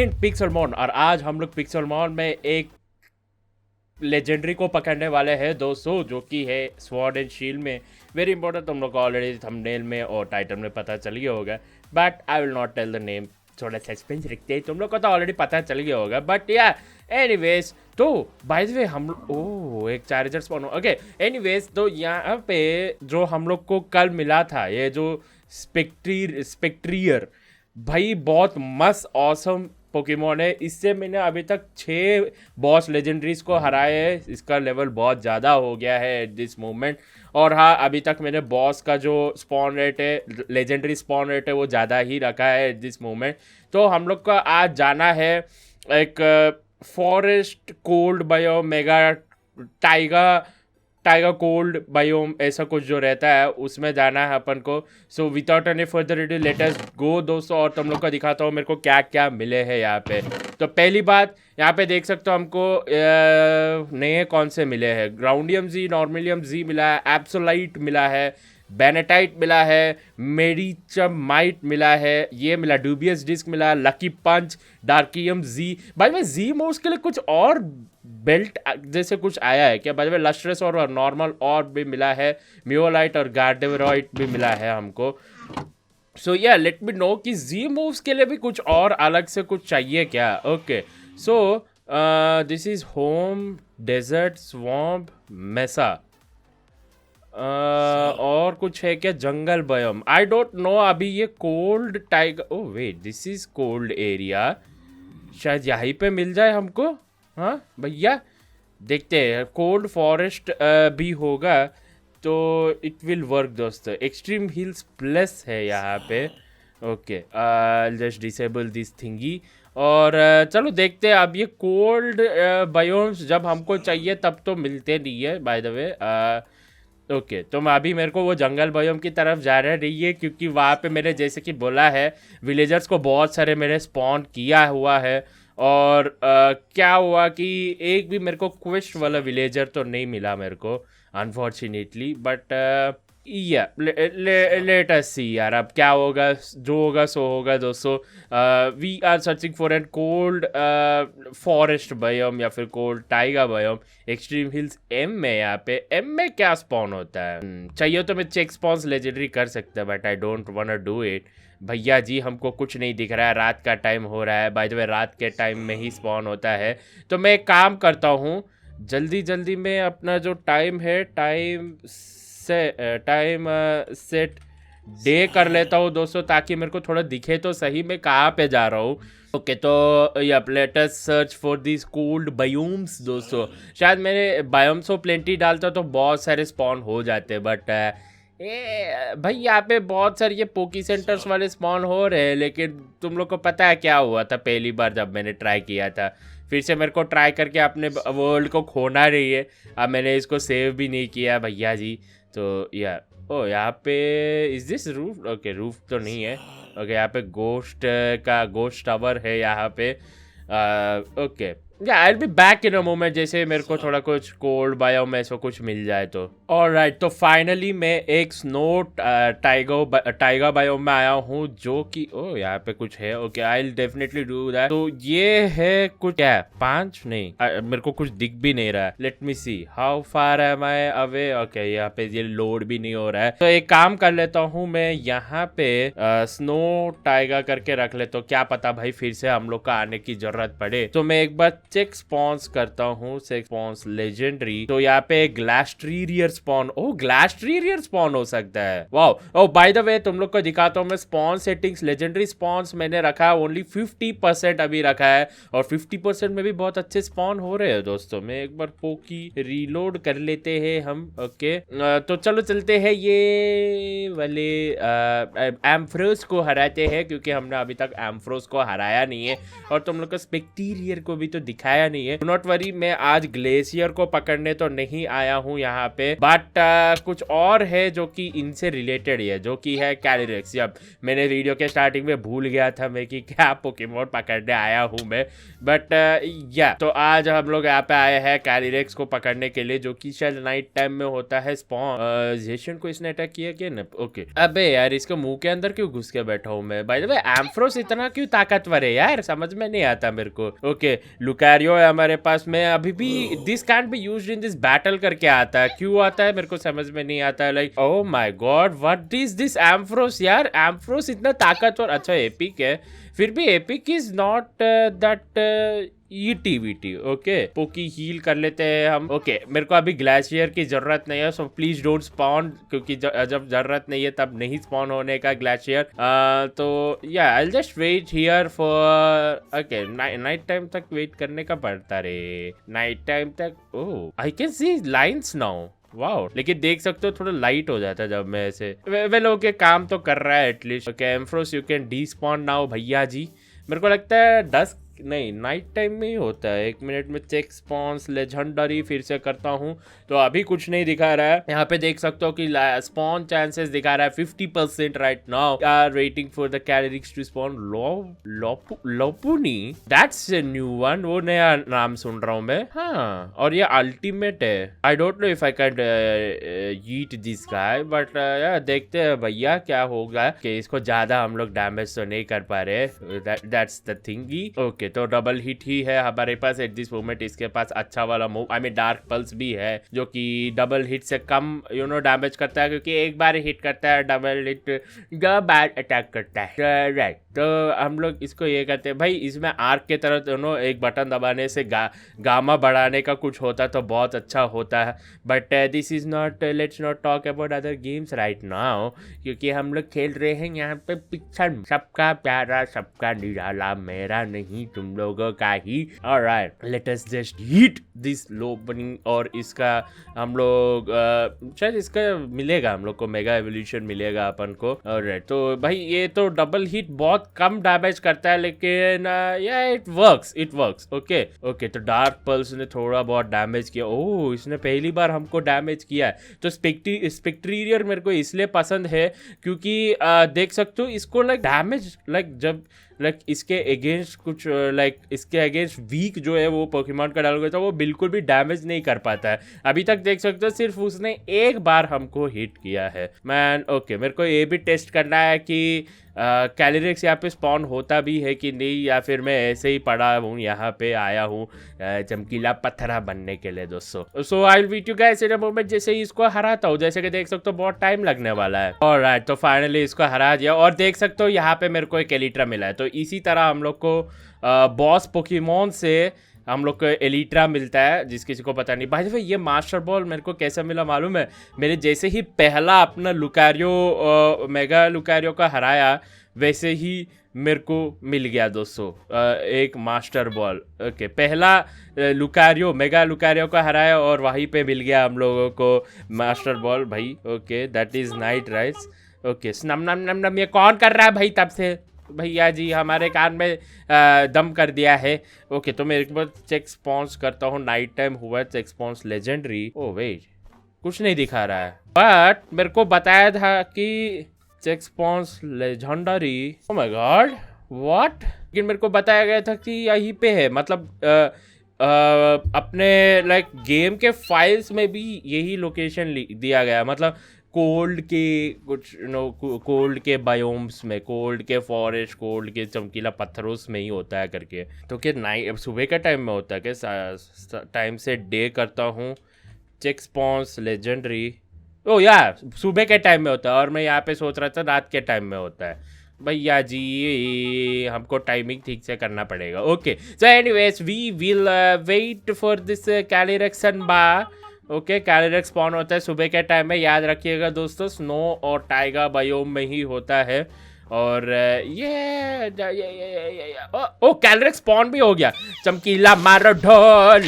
Again पिक्सेलमॉन, और आज हम लोग पिक्सेलमॉन में एक लेजेंडरी को पकड़ने वाले हैं दोस्तों, जो कि है स्वॉर्ड एंड शील्ड में। वेरी इंपॉर्टेंट, तुम लोग को ऑलरेडी थंबनेल में और टाइटल में पता चल गया होगा, but I will not tell the name. थोड़ा सस्पेंस रखते हैं, तुम लोग को तो ऑलरेडी पता चल गया होगा, बट या एनीवेज। तो बाय द वे हम एक चार्जर स्पॉन, ओके। एनीवेज, तो यहाँ पे जो हम लोग को कल मिला था, ये जो स्पेक्ट्रियर, भाई बहुत मस्त ऑसम पोकेमोन है। इससे मैंने अभी तक 6 बॉस लेजेंडरीज को हराए है। इसका लेवल बहुत ज़्यादा हो गया है एट दिस मोमेंट। और हाँ, अभी तक मैंने बॉस का जो स्पॉन रेट है, लेजेंडरी स्पॉन रेट है, वो ज़्यादा ही रखा है एट दिस मोमेंट। तो हम लोग का आज जाना है एक forest cold biome, mega tiger cold biome, ऐसा कुछ जो रहता है उसमें जाना है अपन को। So without any further ado let us go दोस्तों, और तुम लोग को दिखाता हूँ मेरे को क्या क्या मिले हैं यहाँ पे। तो पहली बात यहाँ पे देख सकते हो हमको नए कौन से मिले हैं। ग्राउंडियम जी, नॉर्मलियम जी मिला है, एब्सोलाइट मिला है, बेनेटाइट मिला है, मेडिचमाइट मिला है, ये मिला डूबियस डिस्क मिला, लकी पंच, डार्कियम जी। भाई मैं जी मोड्स के लिए कुछ और बेल्ट जैसे कुछ आया है क्या? भाई लस्ट्रस और नॉर्मल और भी मिला है, म्योलाइट और गार्डेवरॉइट भी मिला है हमको। सो या लेट मी नो कि जी मूव्स के लिए भी कुछ और अलग से कुछ चाहिए क्या? Okay, so this is home, desert, swamp, mesa, और कुछ है क्या? Jungle biome, I don't know. अभी ये cold taiga, oh wait, this is cold area, शायद यहीं पे मिल जाए हमको। हाँ भैया, देखते हैं। कोल्ड फॉरेस्ट भी होगा तो इट विल वर्क दोस्तों। एक्सट्रीम हिल्स प्लस है यहाँ पे। Okay, just disable this थिंगी। और चलो देखते हैं। अब ये कोल्ड बायोम्स जब हमको चाहिए तब तो मिलते नहीं है बाय द वे। ओके, तो मैं अभी मेरे को वो जंगल बायोम की तरफ जा रही है, क्योंकि वहाँ पे मैंने जैसे कि बोला है विलेजर्स को बहुत सारे मेरे स्पॉन किया हुआ है। और क्या हुआ कि एक भी मेरे को क्वेस्ट वाला विलेजर तो नहीं मिला मेरे को unfortunately, but yeah let us see यार, अब क्या होगा, जो होगा सो होगा दोस्तों। We are searching for an cold forest biome या फिर cold taiga biome, extreme hills M में। यहाँ पे एम में क्या स्पॉन होता है? चाहिए तो मैं चेक स्पॉन्स लेजेंडरी कर सकता है, but I don't want to do it. भैया जी, हमको कुछ नहीं दिख रहा है, रात का टाइम हो रहा है। बाय द वे रात के टाइम में ही स्पॉन होता है। तो मैं एक काम करता हूँ, जल्दी जल्दी में अपना जो टाइम है, टाइम सेट डे कर लेता हूँ दोस्तों, ताकि मेरे को थोड़ा दिखे तो सही मैं कहाँ पे जा रहा हूँ। ओके, तो या let us search for this cold biomes दोस्तों। शायद मैंने बायोम्स ऑफ प्लेंटी डालता तो बहुत सारे स्पॉन हो जाते, बट भाई यहाँ पे बहुत सारे ये पोकी सेंटर्स वाले स्पॉन हो रहे हैं। लेकिन तुम लोग को पता है क्या हुआ था पहली बार जब मैंने ट्राई किया था? फिर से मेरे को ट्राई करके अपने वर्ल्ड को खोना रही है। अब मैंने इसको सेव भी नहीं किया भैया जी। तो या ओ यहाँ पे is this roof? Okay, roof तो नहीं है। ओके, यहाँ पे गोस्ट टावर है यहाँ पे। ओके, या I will be back in a moment, जैसे मेरे को थोड़ा कुछ कोल्ड बायोम ऐसा कुछ मिल जाए तो। ऑलराइट, तो फाइनली मैं एक स्नो टाइगर बायोम में आया हूँ, जो कि ओ यहाँ पे कुछ है। Okay, I will definitely do that. तो ये है कुछ, क्या 5 नहीं, मेरे को कुछ दिख भी नहीं रहा है। Let me see how far am I away. Okay, यहाँ पे ये लोड भी नहीं हो रहा है। तो एक काम कर लेता हूँ, मैं यहाँ पे स्नो टाइगर करके रख लेता हूँ। क्या पता भाई फिर से हम लोग का आने की जरूरत पड़े। तो मैं एक बार चेक स्पॉन्स करता हूँ, चेक स्पॉन्स लेजेंडरी। तो यहाँ पे ग्लास्ट्रीरियर स्पॉन, ओ ग्लास्ट्रीरियर स्पॉन हो सकता है। Wow, oh by the way तुम लोग को दिखाता हूँ मैं स्पॉन सेटिंग्स। लेजेंडरी स्पॉन्स मैंने रखा है ओनली 50% अभी रखा है, और 50% में भी बहुत अच्छे स्पॉन हो रहे हैं दोस्तों। मैं एक बार पोकी रीलोड कर लेते हैं हम। ओके, तो चलो चलते हैं ये वाले एम्फ्रोस को हराते हैं, क्योंकि हमने अभी तक एम्फ्रोस को हराया नहीं है। और तुम लोग को स्पेक्टीरियर को भी तो दिखा दिखाया नहीं है। नॉट वरी, मैं आज ग्लेशियर को पकड़ने तो नहीं आया हूँ यहाँ पे, बट कुछ और है जो कि इनसे रिलेटेड है, जो कि है कैलिरेक्स। अब मैंने वीडियो के स्टार्टिंग में भूल गया था मैं कि क्या पोकेमॉन पकड़ने आया हूँ मैं, बट या तो आज हम लोग यहाँ पे आए हैं कैलिरेक्स को पकड़ने के लिए, जो कि शायद नाइट टाइम में होता है स्पॉन। जेशन को इसने अटैक किया क्या ना? ओके, अबे यार इसको मुंह के अंदर क्यों घुस के बैठा हूँ मैं? बाय द वे एम्फ्रोस इतना क्यों ताकतवर है यार, समझ में नहीं आता मेरे को। ओके, लुकारियो है हमारे पास में, अभी भी this can be used in this battle करके आता है, क्यों आता है मेरे को समझ में नहीं आता है। Like oh my god, what is this Ampharos यार? एम्फ्रोस इतना ताकतवर, अच्छा एपिक है, फिर भी एपिक इज नॉट दैट ईटीवीटी। ओके, पोकी हील कर लेते हैं हम। ओके, मेरे को अभी ग्लेशियर की जरूरत नहीं है, सो प्लीज डोंट स्पॉन, क्योंकि जब जरूरत नहीं है तब नहीं स्पॉन होने का ग्लेशियर। तो yeah I will just wait here for, okay night time तक वेट करने का पड़ता रे, नाइट टाइम तक। Oh I can see lines now, wow, लेकिन देख सकते हो थोड़ा लाइट हो जाता है जब मैं ऐसे। वेल ओके, काम तो कर रहा है at least. Okay Ampharos you can despawn now भैया जी। मेरे को लगता है 10 नहीं नाइट टाइम में ही होता है। 1 मिनट में चेक स्पॉन्स लेजेंडरी फिर से करता हूँ, तो अभी कुछ नहीं दिखा रहा है। यहाँ पे देख सकते हो कि स्पॉन चांसेस दिखा रहा है 50% right now. Are waiting for the Calyrex to spawn. Lopunny, that's a new one, वो नया नाम सुन रहा हूँ मैं। हाँ, और ये अल्टीमेट है। आई don't know if I can eat this guy, but यार देखते हैं भैया क्या होगा, कि इसको ज्यादा हम लोग डैमेज तो नहीं कर पा रहे, दैट्स द थिंगी। ओके, तो डबल हिट ही है हमारे पास एट दिस मोमेंट। इसके पास अच्छा वाला move, I mean dark pulse भी है, जो कि डबल हिट से कम डैमेज करता है, क्योंकि एक बार हिट करता है, डबल हिट बैड अटैक करता है। राइट, तो हम लोग इसको ये करते हैं भाई, इसमें आर्क के तरह एक बटन दबाने से गामा बढ़ाने का कुछ होता तो बहुत अच्छा होता है, but this is not, let's not talk about other games right now, क्योंकि हम लोग खेल रहे हैं यहाँ पे पिक्चर, सबका प्यारा सबका निराला, मेरा नहीं तुम लोगों का ही। Alright, let us just hit this Lopunny, और इसका हम लोग शायद इसका मिलेगा हम लोग को मेगा एवोल्यूशन मिलेगा अपन को। ऑलराइट, तो भाई ये तो डबल हिट बहुत कम डैमेज करता है, लेकिन या इट वर्क्स। ओके, तो डार्क पल्स ने थोड़ा बहुत डैमेज किया। ओह, इसने पहली बार हमको डैमेज किया है। तो स्पेक्ट्रीरियर मेरे को इसलिए पसंद है क्योंकि देख सकते हो इसको लाइक डैमेज, लाइक जब लाइक इसके अगेंस्ट कुछ, लाइक इसके अगेंस्ट वीक जो है वो पोकेमॉन का डालोगे तो वो बिल्कुल भी डैमेज नहीं कर पाता है। अभी तक देख सकते हो सिर्फ उसने एक बार हमको हिट किया है मैन। ओके, मेरे को ये भी टेस्ट करना है कि कैलिरिक्स यहाँ पे स्पॉन होता भी है कि नहीं, या फिर मैं ऐसे ही पड़ा हूँ यहाँ पे आया हूँ चमकीला पत्थरा बनने के लिए दोस्तों। So I will meet you guys in a moment, जैसे ही इसको हराता हूँ। जैसे कि देख सकते हो बहुत टाइम लगने वाला है। ऑलराइट, तो फाइनली इसको हरा दिया, और देख सकते हो यहाँ पे मेरे को एक एलिट्रा मिला है। तो इसी तरह हम लोग को बॉस पोकेमॉन से हम लोग को एलिट्रा मिलता है, जिस किसी को पता नहीं। भाई भाई ये मास्टर बॉल मेरे को कैसे मिला मालूम है? मेरे जैसे ही पहला अपना लुकारियो मेगा लुकारियो का हराया, वैसे ही मेरे को मिल गया दोस्तों एक मास्टर बॉल। ओके, पहला लुकारियो मेगा लुकारियो का हराया और वहीं पे मिल गया हम लोगों को मास्टर बॉल भाई। Okay, that is night rice. Okay, नम नम नम नम, ये कौन कर रहा है भाई तब से? भैया जी हमारे कान में दम कर दिया है। ओके, तो मैं एक बार चेक स्पॉन्स करता हूँ। नाइट टाइम हुआ है, check spawns legendary. Oh wait, कुछ नहीं दिखा रहा है, बट मेरे को बताया था कि check spawns legendary. Oh my god, what? लेकिन मेरे को बताया गया था कि यहीं पे है, मतलब अपने लाइक गेम के फाइल्स में भी यही लोकेशन दिया गया, मतलब कोल्ड के कुछ कोल्ड के बायोम्स में, कोल्ड के फॉरेस्ट, कोल्ड के चमकीला पत्थरों में ही होता है करके। तो क्या नाइट सुबह का टाइम में होता है क्या? टाइम से डे करता हूँ। चेक स्पॉन्स लेजेंडरी, ओ यार सुबह के टाइम में होता है, और मैं यहाँ पे सोच रहा था रात के टाइम में होता है। भैया जी हमको टाइमिंग ठीक से करना पड़ेगा। Okay, so anyways we will wait for this कैलिरेक्सन बार। ओके, कैलिरेक्स स्पॉन होता है सुबह के टाइम में, याद रखिएगा दोस्तों। स्नो और टाइगर बायोम में ही होता है। और ये कैलिरेक्स स्पॉन भी हो गया। चमकीला मारो ढोल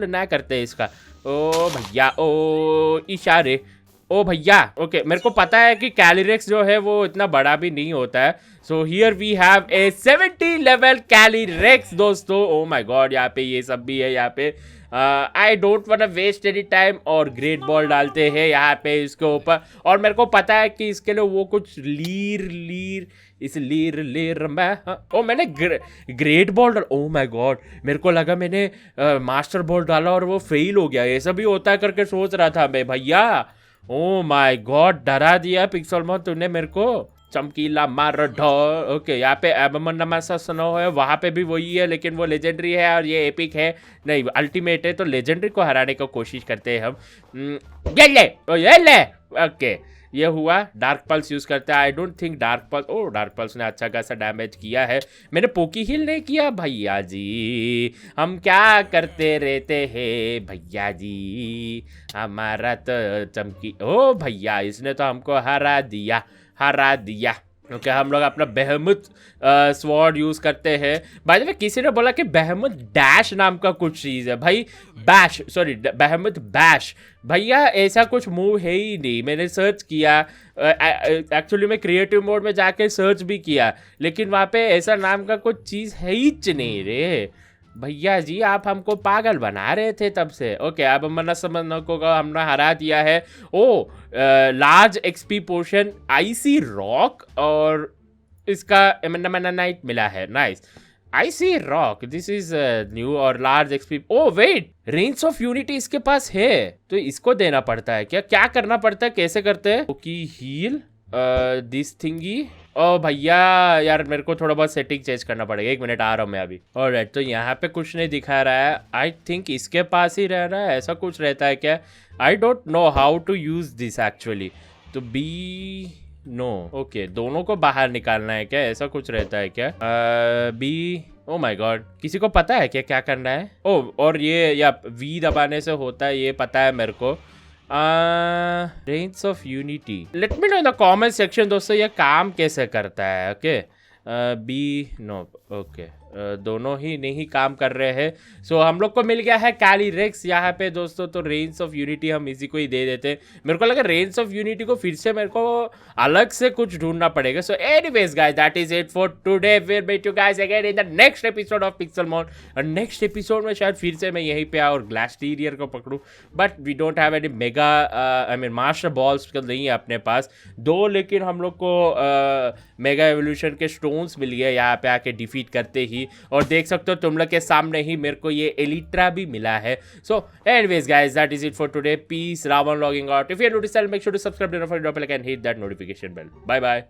ना करते इसका। ओ भैया, ओ इशारे ओ भैया ओके, मेरे को पता है कि कैलिरेक्स जो है वो इतना बड़ा भी नहीं होता है। So here we have a 70 level Calyrex दोस्तों। ओ माय गॉड, यहाँ पे ये सब भी है। यहाँ पे I don't want waste any time, और ग्रेट बॉल डालते हैं यहाँ पे इसके ऊपर। और मेरे को पता है कि इसके लिए वो कुछ लीर इस लीर मैं ओ मैंने ग्रेट बॉल डाल। ओ माय गॉड, मेरे को लगा मैंने मास्टर बॉल डाला और वो फेल हो गया। ये सब भी होता है करके सोच रहा था मैं भैया। ओ माय गॉड, डरा दिया पिक्सेलमॉन तूने मेरे को। चमकीला मार ढो। ओके, यहाँ पे एबमनमासा स्नो है, वहाँ पे भी वही है, लेकिन वो लेजेंडरी है और ये एपिक है। नहीं, अल्टीमेट है, तो लेजेंडरी को हराने की कोशिश करते हैं हम। ये ले ओके, ये हुआ। डार्क पल्स यूज करते हैं। I don't think dark pulse, oh dark pulse ने अच्छा खासा डैमेज किया है। मैंने पोकी हिल नहीं किया भैया जी। हम क्या करते रहते हैं भैया जी, हमारा तो चमकी। ओ भैया, इसने तो हमको हरा दिया। ओके, हम लोग अपना बेहमुत स्वॉर्ड यूज करते हैं। बाय द वे, किसी ने बोला कि बेहमुत डैश नाम का कुछ चीज है भाई। Bash, sorry, behemoth bash. भैया ऐसा कुछ मूव है ही नहीं। मैंने सर्च किया, एक्चुअली मैं क्रिएटिव मोड में जाके सर्च भी किया, लेकिन वहाँ पे ऐसा नाम का कुछ चीज है ही नहीं रे। भैया जी, आप हमको पागल बना रहे थे तब से। ओके, अब मनसमन को हमने हरा दिया है। Oh large XP portion, icy rock, और इसका एमनाइट मिला है। Nice, icy rock, this is new. और large XP, oh wait, range of unity इसके पास है, तो इसको देना पड़ता है क्या? क्या करना पड़ता है, कैसे करते हैं? Okay, heal this thingy. Oh भैया यार, मेरे को थोड़ा बहुत सेटिंग चेंज करना पड़ेगा। 1 मिनट, आ रहा हूँ मैं अभी। ऑलराइट, तो यहाँ पे कुछ नहीं दिखा रहा है। आई थिंक इसके पास ही रह रहा है, ऐसा कुछ रहता है क्या? I don't know how to use this actually. तो बी नो, ओके, दोनों को बाहर निकालना है क्या? ऐसा कुछ रहता है क्या? बी, ओ माय गॉड, किसी को पता है क्या क्या करना है? ओ, और ये या वी दबाने से होता है, ये पता है मेरे को। Range of unity, let me know in the comment section दोस्तों, ये काम कैसे करता है। ओके, बी नो, ओके, दोनों ही नहीं काम कर रहे हैं। सो हम लोग को मिल गया है कैलिरेक्स यहाँ पे दोस्तों। तो रेंज ऑफ यूनिटी हम इसी को ही दे देते। मेरे को लगा रेंज ऑफ यूनिटी को फिर से मेरे को अलग से कुछ ढूंढना पड़ेगा। So anyways guys, that is it for today. Will meet you guys again in the next episode of Pixelmon. और नेक्स्ट एपिसोड में शायद फिर से मैं यहीं पे और ग्लास्टीरियर को पकड़ूं, but we don't have any mega I mean master balls नहीं है अपने पास 2, लेकिन हम लोग को मेगा एवोल्यूशन के स्टोन्स मिल गए यहाँ पे आके डिफीट करते ही। और देख सकते हो तुम लोग के सामने ही मेरे को ये एलिट्रा भी मिला है। So anyways guys, that is it for today. Peace, Ravan logging out. If you are new to channel, make sure to subscribe, drop a like and hit that notification bell. Bye bye.